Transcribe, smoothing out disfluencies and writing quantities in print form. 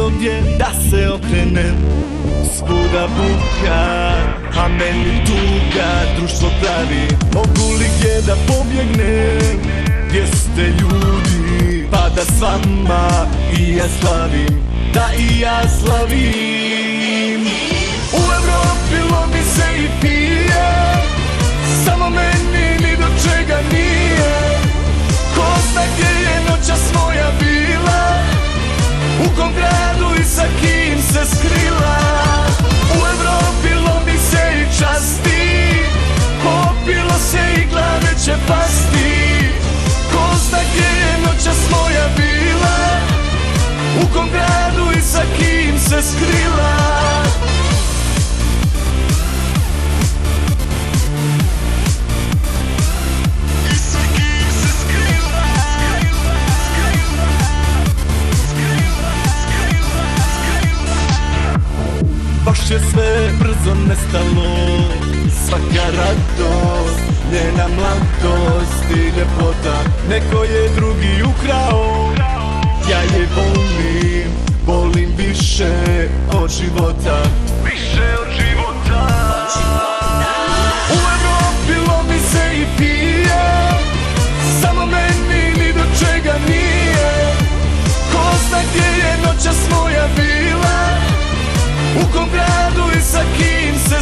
bilo gdje da se okrenem, svuda buka, a meni tuga društvo pravi. Mogu li gdje da pobjegnem, gdje ste ljudi, pa da s vama i ja slavim, da i ja slavim. U Evropi lomi se i pije, samo meni ni do čega nije. Ko zna gdje je noćas moja bila, u kom gradu i sa kim se skrila. U Evropi lomi se i časti, popilo se i glave će pasti. Ko zna gdje je noćas moja bila, u kom gradu i sa kim se skrila. Baš je sve brzo nestalo, svaka radost, njena mladost i ljepota, neko je drugi ukrao. Ja je volim, volim više od života, više od života. U Evropi lomi se i pije, samo meni ni do čega nije. Ko zna gdje je noćas moja bila, u kom gradu i sa kim se